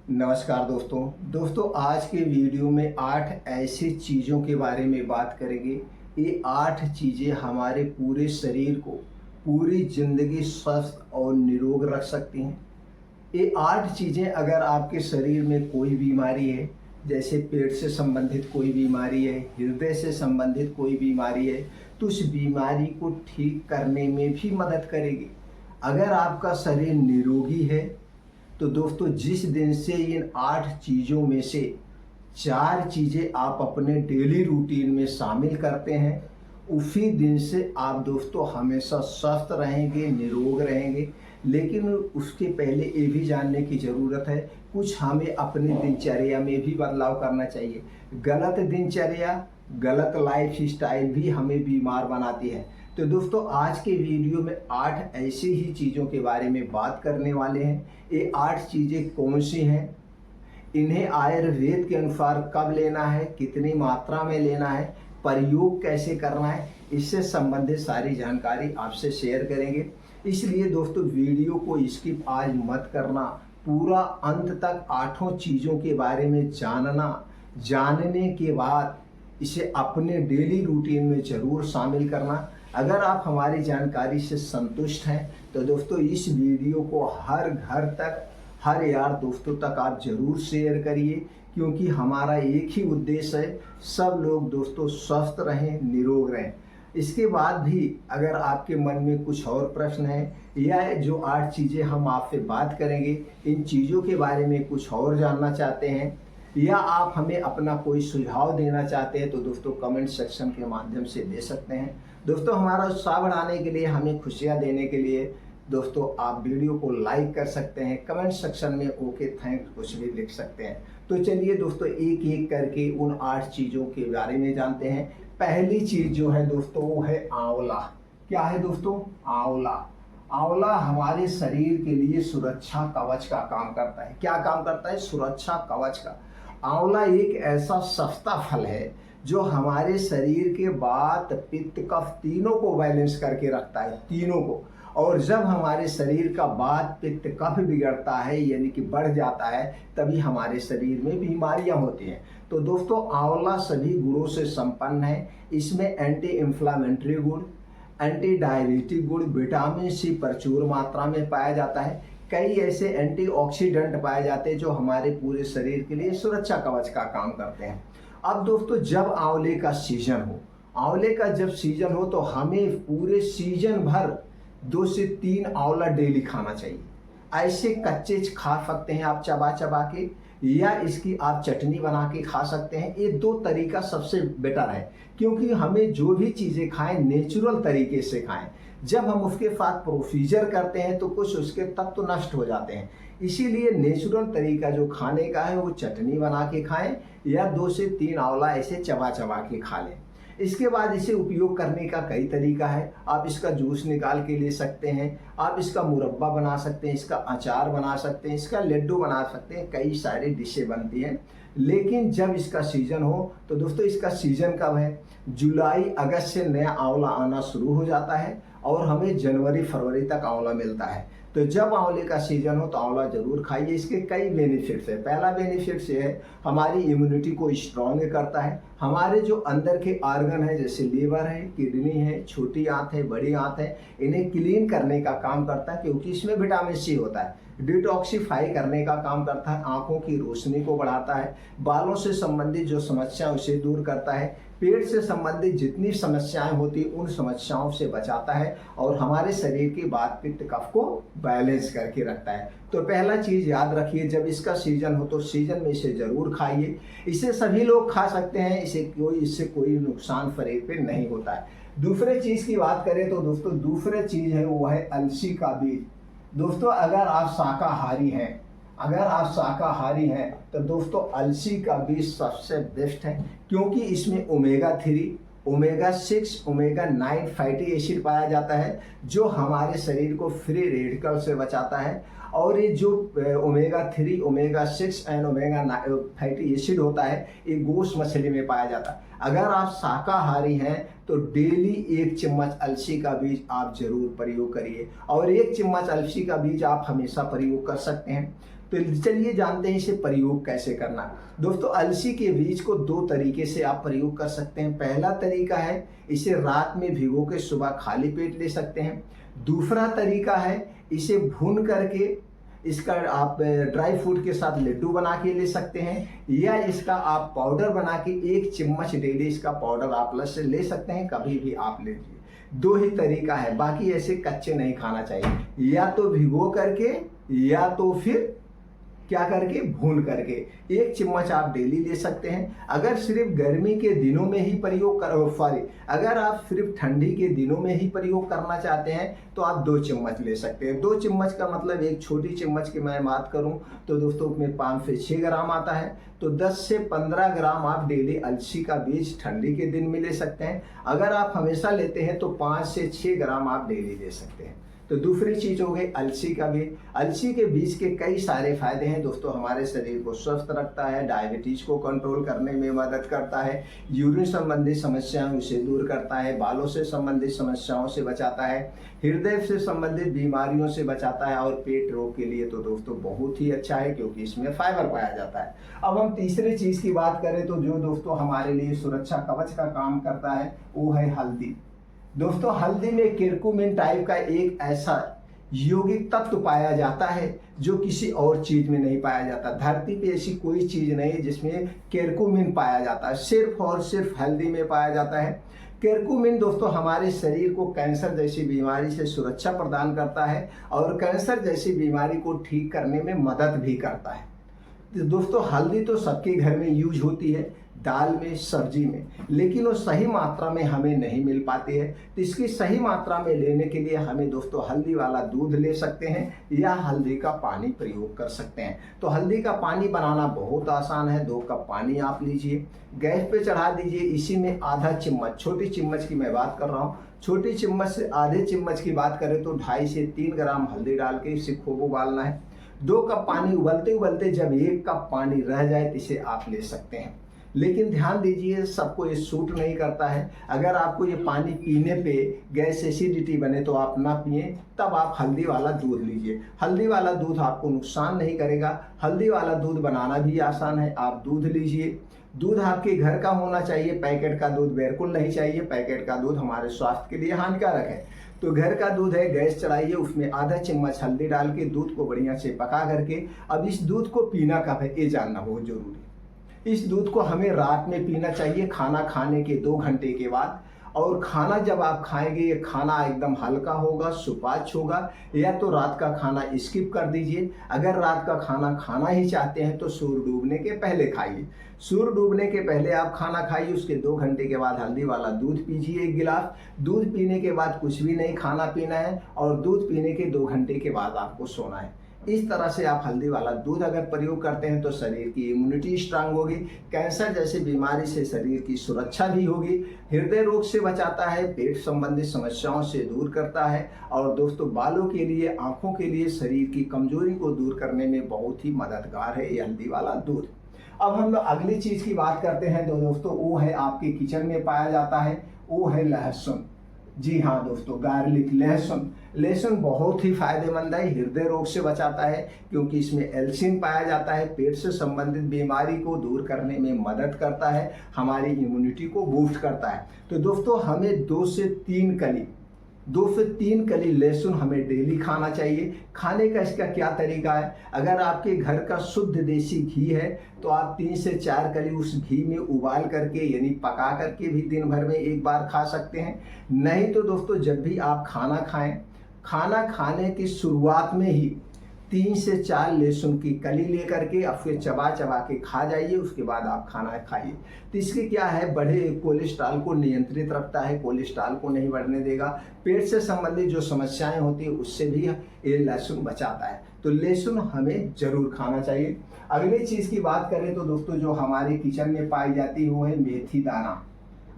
नमस्कार दोस्तों आज के वीडियो में 8 ऐसी चीज़ों के बारे में बात करेंगे। ये 8 चीज़ें हमारे पूरे शरीर को पूरी ज़िंदगी स्वस्थ और निरोग रख सकती हैं। ये 8 चीज़ें अगर आपके शरीर में कोई बीमारी है, जैसे पेट से संबंधित कोई बीमारी है, हृदय से संबंधित कोई बीमारी है, तो उस बीमारी को ठीक करने में भी मदद करेगी। अगर आपका शरीर निरोगी है तो दोस्तों जिस दिन से इन 8 चीज़ों में से 4 चीज़ें आप अपने डेली रूटीन में शामिल करते हैं, उसी दिन से आप दोस्तों हमेशा स्वस्थ रहेंगे, निरोग रहेंगे। लेकिन उसके पहले ये भी जानने की ज़रूरत है, कुछ हमें अपनी दिनचर्या में भी बदलाव करना चाहिए। गलत दिनचर्या, गलत लाइफ स्टाइल भी हमें बीमार बनाती है। तो दोस्तों आज के वीडियो में 8 ऐसी ही चीज़ों के बारे में बात करने वाले हैं। ये 8 चीज़ें कौन सी हैं, इन्हें आयुर्वेद के अनुसार कब लेना है, कितनी मात्रा में लेना है, प्रयोग कैसे करना है, इससे संबंधित सारी जानकारी आपसे शेयर करेंगे। इसलिए दोस्तों वीडियो को स्किप आज मत करना, पूरा अंत तक 8 चीज़ों के बारे में जानने के बाद इसे अपने डेली रूटीन में ज़रूर शामिल करना। अगर आप हमारी जानकारी से संतुष्ट हैं तो दोस्तों इस वीडियो को हर घर तक, हर यार दोस्तों तक आप ज़रूर शेयर करिए, क्योंकि हमारा एक ही उद्देश्य है, सब लोग दोस्तों स्वस्थ रहें, निरोग रहें। इसके बाद भी अगर आपके मन में कुछ और प्रश्न है या जो 8 चीज़ें हम आपसे बात करेंगे, इन चीज़ों के बारे में कुछ और जानना चाहते हैं या आप हमें अपना कोई सुझाव देना चाहते हैं, तो दोस्तों कमेंट सेक्शन के माध्यम से दे सकते हैं। दोस्तों हमारा उत्साह बढ़ाने के लिए, हमें खुशियां देने के लिए दोस्तों आप वीडियो को लाइक कर सकते हैं, कमेंट सेक्शन में ओके थैंक्स कुछ भी लिख सकते हैं। तो चलिए दोस्तों एक एक करके उन 8 चीज़ों के बारे में जानते हैं। पहली चीज़ जो है दोस्तों वो है आंवला। क्या है दोस्तों? आंवला। आंवला हमारे शरीर के लिए सुरक्षा कवच का काम करता है। क्या काम करता है? सुरक्षा कवच का। आंवला एक ऐसा सस्ता फल है जो हमारे शरीर के वात, पित्त, कफ तीनों को बैलेंस करके रखता है, तीनों को। और जब हमारे शरीर का वात, पित्त, कफ बिगड़ता है यानी कि बढ़ जाता है, तभी हमारे शरीर में बीमारियां होती हैं। तो दोस्तों आंवला सभी गुणों से संपन्न है। इसमें एंटी इंफ्लामेटरी गुण, एंटी डायबिटिक गुण, विटामिन सी प्रचुर मात्रा में पाया जाता है। कई ऐसे एंटीऑक्सीडेंट पाए जाते हैं जो हमारे पूरे शरीर के लिए सुरक्षा कवच का काम करते हैं। अब दोस्तों जब आंवले का सीजन हो, आंवले का जब सीजन हो तो हमें पूरे सीजन भर 2 से 3 आंवला डेली खाना चाहिए। ऐसे कच्चे खा सकते हैं आप चबा चबा के, या इसकी आप चटनी बना के खा सकते हैं। ये 2 तरीका सबसे बेटर है, क्योंकि हमें जो भी चीज़ें खाएं नेचुरल तरीके से खाएं। जब हम उसके साथ प्रोसीजर करते हैं तो कुछ उसके तत्व नष्ट हो जाते हैं। इसीलिए नेचुरल तरीका जो खाने का है वो चटनी बना के खाएं या 2 से 3 आंवला ऐसे चबा चबा के खा लें। इसके बाद इसे उपयोग करने का कई तरीका है। आप इसका जूस निकाल के ले सकते हैं, आप इसका मुरब्बा बना सकते हैं, इसका अचार बना सकते हैं, इसका लड्डू बना सकते हैं, कई सारी डिशें बनती हैं। लेकिन जब इसका सीजन हो तो दोस्तों इसका सीजन कब है? जुलाई अगस्त से नया आंवला आना शुरू हो जाता है और हमें जनवरी फरवरी तक आंवला मिलता है। तो जब आंवले का सीजन हो तो आंवला जरूर खाइए। इसके कई बेनिफिट्स है। पहला बेनिफिट्स ये है, हमारी इम्यूनिटी को स्ट्रॉन्ग करता है। हमारे जो अंदर के ऑर्गन है जैसे लीवर है, किडनी है, छोटी आंत है, बड़ी आंत है, इन्हें क्लीन करने का काम करता है, क्योंकि इसमें विटामिन सी होता है। डिटॉक्सिफाई करने का काम करता है, आंखों की रोशनी को बढ़ाता है, बालों से संबंधित जो समस्या उसे दूर करता है, पेट से संबंधित जितनी समस्याएं होती उन समस्याओं से बचाता है और हमारे शरीर के वात, पित्त, कफ को बैलेंस करके रखता है। तो पहला चीज़ याद रखिए, जब इसका सीजन हो तो सीजन में इसे ज़रूर खाइए। इसे सभी लोग खा सकते हैं, इससे कोई नुकसान शरीर पे नहीं होता है। दूसरे चीज़ की बात करें तो दोस्तों दूसरे चीज़ है वो है अलसी का बीज। दोस्तों अगर आप शाकाहारी हैं तो दोस्तों अलसी का बीज सबसे बेस्ट है, क्योंकि इसमें omega 3, omega 6, omega 9 fatty acid पाया जाता है, जो हमारे शरीर को फ्री रेडिकल से बचाता है। और ये जो omega 3, omega 6 and omega fatty acid होता है, ये गोश्त मछली में पाया जाता है। अगर आप शाकाहारी हैं तो डेली 1 चम्मच अलसी का बीज आप जरूर प्रयोग करिए, और 1 चम्मच अलसी का बीज आप हमेशा प्रयोग कर सकते हैं। तो चलिए जानते हैं इसे प्रयोग कैसे करना। दोस्तों अलसी के बीज को दो तरीके से आप प्रयोग कर सकते हैं। पहला तरीका है इसे रात में भिगो के सुबह खाली पेट ले सकते हैं। दूसरा तरीका है इसे भून करके इसका आप ड्राई फ्रूट के साथ लड्डू बना के ले सकते हैं, या इसका आप पाउडर बना के 1 चम्मच डेली इसका पाउडर आप ले सकते हैं, कभी भी आप ले लीजिए। दो ही तरीका है, बाकी ऐसे कच्चे नहीं खाना चाहिए, या तो भिगो करके या तो फिर क्या करके भून करके 1 चम्मच आप डेली ले सकते हैं। अगर सिर्फ गर्मी के दिनों में ही प्रयोग अगर आप सिर्फ ठंडी के दिनों में ही प्रयोग करना चाहते हैं तो आप 2 चम्मच ले सकते हैं। 2 चम्मच का मतलब एक छोटी चम्मच की मैं बात करूं तो दोस्तों उसमें 5 से 6 ग्राम आता है, तो 10 से 15 ग्राम आप डेली अलसी का बीज ठंडी के दिन में ले सकते हैं। अगर आप हमेशा लेते हैं तो 5 से 6 ग्राम आप डेली ले सकते हैं। तो दूसरी चीज हो गई अलसी का बीज। अलसी के बीज के कई सारे फायदे हैं दोस्तों, हमारे शरीर को स्वस्थ रखता है, डायबिटीज को कंट्रोल करने में मदद करता है, यूरिन संबंधी समस्याओं से दूर करता है, बालों से संबंधित समस्याओं से बचाता है, हृदय से संबंधित बीमारियों से बचाता है, और पेट रोग के लिए तो दोस्तों बहुत ही अच्छा है क्योंकि इसमें फाइबर पाया जाता है। अब हम तीसरी चीज की बात करें तो जो दोस्तों हमारे लिए सुरक्षा कवच का काम करता है वो है हल्दी। दोस्तों हल्दी में केरकुमिन टाइप का एक ऐसा यौगिक तत्व पाया जाता है जो किसी और चीज में नहीं पाया जाता। धरती पे ऐसी कोई चीज नहीं है जिसमें केरकुमिन पाया जाता है, सिर्फ और सिर्फ हल्दी में पाया जाता है। केरकुमिन दोस्तों हमारे शरीर को कैंसर जैसी बीमारी से सुरक्षा प्रदान करता है और कैंसर जैसी बीमारी को ठीक करने में मदद भी करता है। तो दोस्तों हल्दी तो सबके घर में यूज होती है, दाल में, सब्जी में, लेकिन वो सही मात्रा में हमें नहीं मिल पाती है। तो इसकी सही मात्रा में लेने के लिए हमें दोस्तों हल्दी वाला दूध ले सकते हैं या हल्दी का पानी प्रयोग कर सकते हैं। तो हल्दी का पानी बनाना बहुत आसान है। 2 कप पानी आप लीजिए, गैस पे चढ़ा दीजिए, इसी में आधा चम्मच, छोटी चम्मच की मैं बात कर रहा हूँ, छोटी चम्मच से आधे चम्मच की बात करें तो 2.5 से 3 ग्राम हल्दी डाल के इसे खूब उबालना है। 2 कप पानी उबलते उबलते जब 1 कप पानी रह जाए तो इसे आप ले सकते हैं। लेकिन ध्यान दीजिए सबको ये सूट नहीं करता है। अगर आपको ये पानी पीने पे गैस एसिडिटी बने तो आप ना पिए, तब आप हल्दी वाला दूध लीजिए। हल्दी वाला दूध आपको नुकसान नहीं करेगा। हल्दी वाला दूध बनाना भी आसान है। आप दूध लीजिए, दूध आपके घर का होना चाहिए, पैकेट का दूध बिल्कुल नहीं चाहिए। पैकेट का दूध हमारे स्वास्थ्य के लिए हानिकारक है। तो घर का दूध है, गैस चढ़ाइए, उसमें आधा चम्मच हल्दी डाल के दूध को बढ़िया से पका करके, अब इस दूध को पीना कब है ये जानना बहुत जरूरी है। इस दूध को हमें रात में पीना चाहिए, खाना खाने के 2 घंटे के बाद। और खाना जब आप खाएंगे ये खाना एकदम हल्का होगा, सुपाच्य होगा, या तो रात का खाना स्किप कर दीजिए। अगर रात का खाना खाना ही चाहते हैं तो सूर्य डूबने के पहले खाइए। सूर्य डूबने के पहले आप खाना खाइए, उसके 2 घंटे के बाद हल्दी वाला दूध पीजिए 1 गिलास। दूध पीने के बाद कुछ भी नहीं खाना पीना है, और दूध पीने के 2 घंटे के बाद आपको सोना है। इस तरह से आप हल्दी वाला दूध अगर प्रयोग करते हैं तो शरीर की इम्यूनिटी स्ट्रांग होगी, कैंसर जैसी बीमारी से शरीर की सुरक्षा भी होगी, हृदय रोग से बचाता है, पेट संबंधित समस्याओं से दूर करता है, और दोस्तों बालों के लिए, आंखों के लिए, शरीर की कमजोरी को दूर करने में बहुत ही मददगार है ये हल्दी वाला दूध। अब हम लोग अगली चीज की बात करते हैं तो दोस्तों वो है आपके किचन में पाया जाता है, वो है लहसुन। जी हाँ दोस्तों, गार्लिक, लहसुन। लहसुन बहुत ही फायदेमंद है, हृदय रोग से बचाता है क्योंकि इसमें एल्सिन पाया जाता है, पेट से संबंधित बीमारी को दूर करने में मदद करता है, हमारी इम्यूनिटी को बूस्ट करता है। तो दोस्तों हमें 2 से 3 कली लहसुन हमें डेली खाना चाहिए। खाने का इसका क्या तरीका है, अगर आपके घर का शुद्ध देसी घी है तो आप 3 से 4 कली उस घी में उबाल करके यानी पका करके भी दिन भर में 1 बार खा सकते हैं। नहीं तो दोस्तों जब भी आप खाना खाएं, खाना खाने की शुरुआत में ही 3 से 4 लहसुन की कली लेकर के आप फिर चबा चबा के खा जाइए, उसके बाद आप खाना खाइए। तो इसके क्या है, बढ़े कोलेस्ट्रॉल को नियंत्रित रखता है, कोलेस्ट्रॉल को नहीं बढ़ने देगा, पेट से संबंधित जो समस्याएं होती है उससे भी ये लहसुन बचाता है। तो लहसुन हमें जरूर खाना चाहिए। अगली चीज की बात करें तो दोस्तों जो हमारे किचन में पाई जाती है वो है मेथी दाना।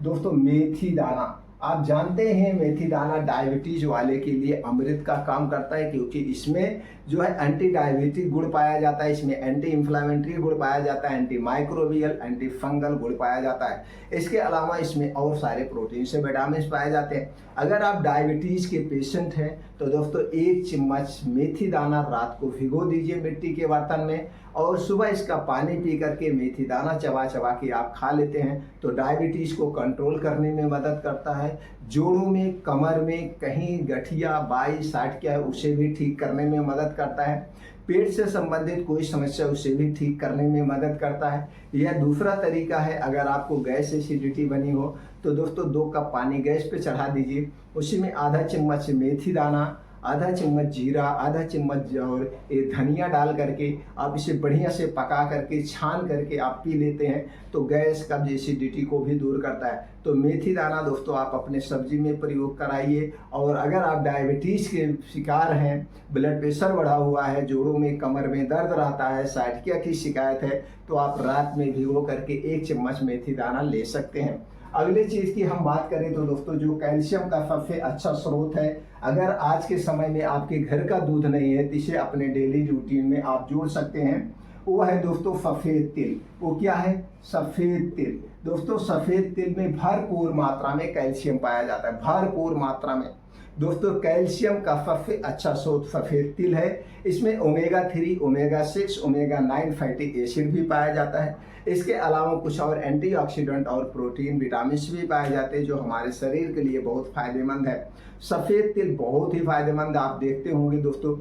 दोस्तों मेथी दाना आप जानते हैं मेथी दाना डायबिटीज वाले के लिए अमृत का काम करता है, क्योंकि इसमें जो है एंटी डायबिटिक गुण पाया जाता है, इसमें एंटी इन्फ्लामेटरी गुण पाया जाता है, एंटी माइक्रोबियल, एंटी फंगल गुण पाया जाता है। इसके अलावा इसमें और सारे प्रोटीन से विटामिन पाए जाते हैं। अगर आप डायबिटीज के पेशेंट हैं तो दोस्तों 1 चम्मच मेथी दाना रात को भिगो दीजिए मिट्टी के बर्तन में, और सुबह इसका पानी पी करके मेथी दाना चबा चबा के आप खा लेते हैं तो डायबिटीज़ को कंट्रोल करने में मदद करता है। जोड़ों में, कमर में कहीं गठिया, बाई, साठ क्या है उसे भी ठीक करने में मदद करता है। पेट से संबंधित कोई समस्या उसे भी ठीक करने में मदद करता है। यह दूसरा तरीका है, अगर आपको गैस एसिडिटी बनी हो तो दोस्तों 2 कप पानी गैस पे चढ़ा दीजिए, उसी में आधा चम्मच मेथी दाना, आधा चम्मच जीरा, आधा चम्मच और ये धनिया डाल करके आप इसे बढ़िया से पका करके छान करके आप पी लेते हैं तो गैस, कब्ज, एसिडिटी को भी दूर करता है। तो मेथी दाना दोस्तों आप अपने सब्जी में प्रयोग कराइए। और अगर आप डायबिटीज़ के शिकार हैं, ब्लड प्रेशर बढ़ा हुआ है, जोड़ों में, कमर में दर्द रहता है, साइटिका की शिकायत है, तो आप रात में भिगो करके 1 चम्मच मेथी दाना ले सकते हैं। अगली चीज़ की हम बात करें तो दोस्तों जो कैल्शियम का सबसे अच्छा स्रोत है, अगर आज के समय में आपके घर का दूध नहीं है तो इसे अपने डेली रूटीन में आप जोड़ सकते हैं, वो है दोस्तों सफ़ेद तिल। वो क्या है? सफ़ेद तिल। दोस्तों सफ़ेद तिल में भरपूर मात्रा में कैल्शियम पाया जाता है, भरपूर मात्रा में। दोस्तों कैल्शियम का सबसे अच्छा स्रोत सफ़ेद तिल है। इसमें omega 3, omega 6, omega 9 fatty acid भी पाया जाता है। इसके अलावा कुछ और एंटीऑक्सीडेंट और प्रोटीन, विटामिन भी पाए जाते हैं जो हमारे शरीर के लिए बहुत फायदेमंद है। सफ़ेद तिल बहुत ही फायदेमंद, आप देखते होंगे दोस्तों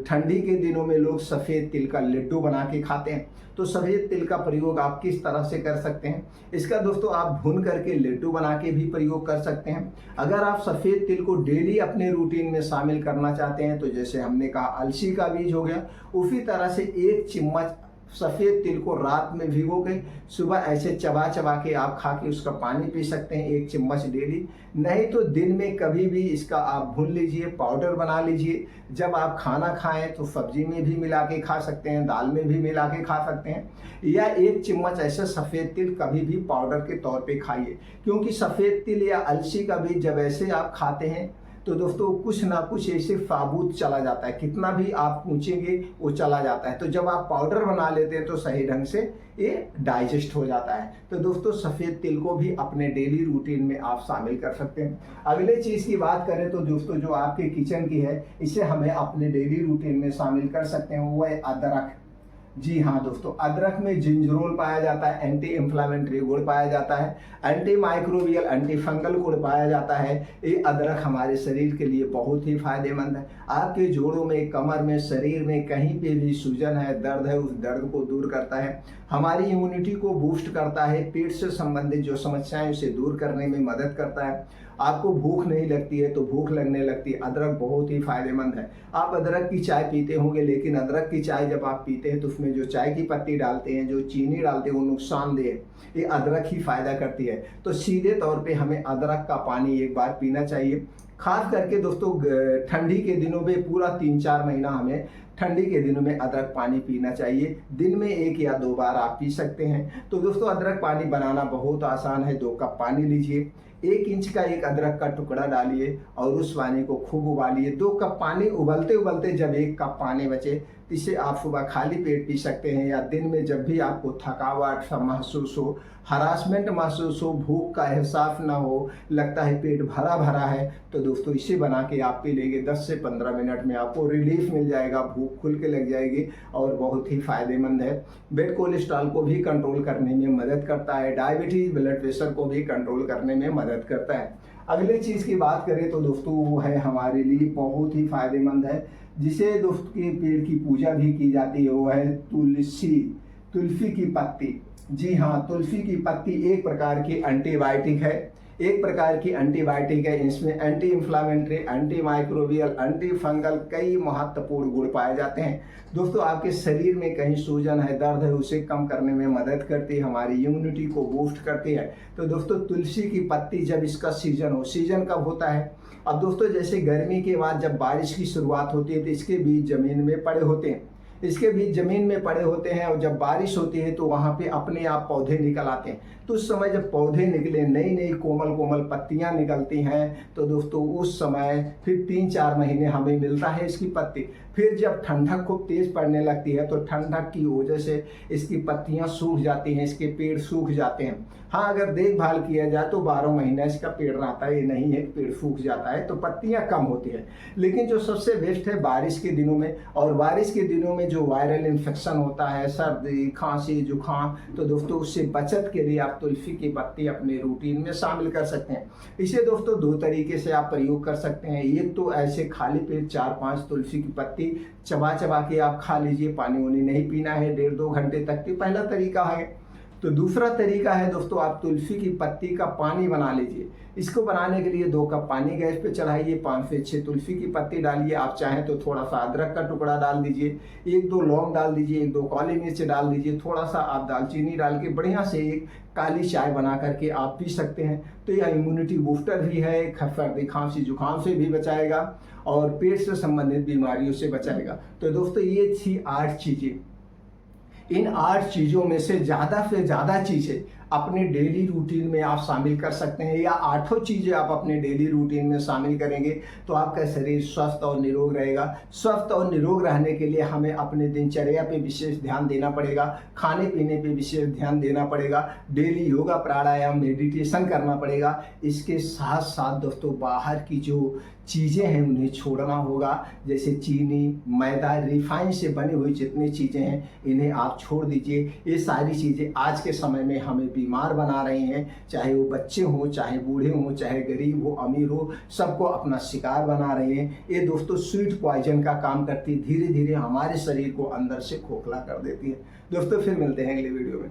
ठंडी के दिनों में लोग सफ़ेद तिल का लड्डू बना के खाते हैं। तो सफ़ेद तिल का प्रयोग आप किस तरह से कर सकते हैं? इसका दोस्तों आप भून करके लड्डू बना के भी प्रयोग कर सकते हैं। अगर आप सफ़ेद तिल को डेली अपने रूटीन में शामिल करना चाहते हैं तो जैसे हमने कहा अलसी का बीज हो गया, उसी तरह से 1 चम्मच सफ़ेद तिल को रात में भिगो के सुबह ऐसे चबा चबा के आप खा के उसका पानी पी सकते हैं 1 चम्मच डेली। नहीं तो दिन में कभी भी इसका आप भून लीजिए, पाउडर बना लीजिए। जब आप खाना खाएं तो सब्जी में भी मिला के खा सकते हैं, दाल में भी मिला के खा सकते हैं, या 1 चम्मच ऐसे सफ़ेद तिल कभी भी पाउडर के तौर पे खाइए। क्योंकि सफ़ेद तिल या अलसी का बीज जब ऐसे आप खाते हैं तो दोस्तों कुछ ना कुछ ऐसे साबुत चला जाता है, कितना भी आप पूछेंगे वो चला जाता है। तो जब आप पाउडर बना लेते हैं तो सही ढंग से ये डाइजेस्ट हो जाता है। तो दोस्तों सफ़ेद तिल को भी अपने डेली रूटीन में आप शामिल कर सकते हैं। अगले चीज़ की बात करें तो दोस्तों जो आपके किचन की है, इसे हमें अपने डेली रूटीन में शामिल कर सकते हैं, वो है अदरक। जी हाँ दोस्तों, अदरक में जिंजरोल पाया जाता है, एंटी इन्फ्लामेटरी गुण पाया जाता है, एंटी माइक्रोबियल, एंटी फंगल गुण पाया जाता है। ये अदरक हमारे शरीर के लिए बहुत ही फायदेमंद है। आपके जोड़ों में, कमर में, शरीर में कहीं पे भी सूजन है, दर्द है, उस दर्द को दूर करता है। हमारी इम्यूनिटी को बूस्ट करता है। पेट से संबंधित जो समस्याएं उसे दूर करने में मदद करता है। आपको भूख नहीं लगती है तो भूख लगने लगती है, अदरक बहुत ही फायदेमंद है। आप अदरक की चाय पीते होंगे, लेकिन अदरक की चाय जब आप पीते हैं तो उसमें जो चाय की पत्ती डालते हैं, जो चीनी डालते हैं, वो नुकसानदेह है। ये अदरक ही फायदा करती है। तो सीधे तौर पे हमें अदरक का पानी एक बार पीना चाहिए। खास करके दोस्तों ठंडी के दिनों में पूरा 3-4 महीना हमें ठंडी के दिनों में अदरक पानी पीना चाहिए। दिन में 1 या 2 बार आप पी सकते हैं। तो दोस्तों अदरक पानी बनाना बहुत आसान है। 2 कप पानी लीजिए, 1 इंच का एक अदरक का टुकड़ा डालिए और उस पानी को खूब उबालिए। 2 कप पानी उबलते उबलते जब 1 कप पानी बचे तो इसे आप सुबह खाली पेट पी सकते हैं, या दिन में जब भी आपको थकावट सा महसूस हो, हरासमेंट महसूस हो, भूख का एहसास ना हो, लगता है पेट भरा भरा है, तो दोस्तों इसे बना के आप पी लेंगे। 10 से 15 मिनट में आपको रिलीफ मिल जाएगा, भूख खुल के लग जाएगी और बहुत ही फायदेमंद है। बेड कोलेस्ट्रॉल को भी कंट्रोल करने में मदद करता है। डायबिटीज, ब्लड प्रेशर को भी कंट्रोल करने में मदद करता है। अगले चीज़ की बात करें तो दोस्तों वो है हमारे लिए बहुत ही फायदेमंद है, जिसे दोस्त के पेड़ की पूजा भी की जाती है, वो है तुलसी, तुलसी की पत्ती। जी हाँ, तुलसी की पत्ती एक प्रकार की एंटीबायोटिक है, एक प्रकार की एंटीबायोटिक है। इसमें anti inflammatory, anti microbial, anti fungal कई महत्वपूर्ण गुण पाए जाते हैं। दोस्तों आपके शरीर में कहीं सूजन है, दर्द है, उसे कम करने में मदद करती है, हमारी इम्यूनिटी को बूस्ट करती है। तो दोस्तों तुलसी की पत्ती जब इसका सीजन हो, सीजन कब होता है? अब दोस्तों जैसे गर्मी के बाद जब बारिश की शुरुआत होती है तो इसके बीज जमीन में पड़े होते हैं। इसके बीज ज़मीन में पड़े होते हैं और जब बारिश होती है तो वहाँ पे अपने आप पौधे निकल आते हैं। तो उस समय जब पौधे निकले, नई नई कोमल कोमल पत्तियाँ निकलती हैं, तो दोस्तों उस समय फिर 3-4 महीने हमें मिलता है इसकी पत्ती। फिर जब ठंडक खूब तेज़ पड़ने लगती है तो ठंडक की वजह से इसकी पत्तियाँ सूख जाती हैं, इसके पेड़ सूख जाते हैं। हाँ, अगर देखभाल किया जाए तो 12 महीना इसका पेड़ रहता है, ये नहीं है कि पेड़ सूख जाता है तो पत्तियाँ कम होती है। लेकिन जो सबसे बेस्ट है बारिश के दिनों में, और बारिश के दिनों में जो वायरल इन्फेक्शन होता है, सर्दी, खांसी, जुकाम, तो दोस्तों उससे बचत के लिए आप तुलसी की पत्ती अपने रूटीन में शामिल कर सकते हैं। इसे दोस्तों 2 तरीके से आप प्रयोग कर सकते हैं। एक तो ऐसे खाली पेट 4-5 तुलसी की पत्ती चबा चबा के आप खा लीजिए, पानी वानी नहीं पीना है 1.5-2 घंटे तक, की पहला तरीका है। तो दूसरा तरीका है दोस्तों, आप तुलसी की पत्ती का पानी बना लीजिए। इसको बनाने के लिए 2 कप पानी गैस पे चढ़ाइए, 5 से 6 तुलसी की पत्ती डालिए, आप चाहें तो थोड़ा सा अदरक का टुकड़ा डाल दीजिए, 1-2 लौंग डाल दीजिए, 1-2 काली मिर्च डाल दीजिए, थोड़ा सा आप दालचीनी डाल के बढ़िया से एक काली चाय बना करके आप पी सकते हैं। तो यह इम्यूनिटी बूस्टर भी है, सर्दी खांसी जुकाम से भी बचाएगा और पेट से संबंधित बीमारियों से बचाएगा। तो दोस्तों ये थी 8 चीज़ें। इन 8 चीज़ों में से ज़्यादा चीज़ें अपने डेली रूटीन में आप शामिल कर सकते हैं, या 8 चीज़ें आप अपने डेली रूटीन में शामिल करेंगे तो आपका शरीर स्वस्थ और निरोग रहेगा। स्वस्थ और निरोग रहने के लिए हमें अपने दिनचर्या पे विशेष ध्यान देना पड़ेगा, खाने पीने पे विशेष ध्यान देना पड़ेगा, डेली योगा प्राणायाम मेडिटेशन करना पड़ेगा। इसके साथ साथ दोस्तों बाहर की जो चीज़ें हैं उन्हें छोड़ना होगा, जैसे चीनी, मैदा, रिफाइन से बनी हुई जितनी चीज़ें हैं इन्हें आप छोड़ दीजिए। ये सारी चीज़ें आज के समय में हमें बीमार बना रही हैं, चाहे वो बच्चे हों, चाहे बूढ़े हों, चाहे गरीब हो, अमीर हो, सबको अपना शिकार बना रहे हैं। ये दोस्तों स्वीट पॉइजन का काम करती है, धीरे धीरे हमारे शरीर को अंदर से खोखला कर देती है। दोस्तों फिर मिलते हैं अगले वीडियो में।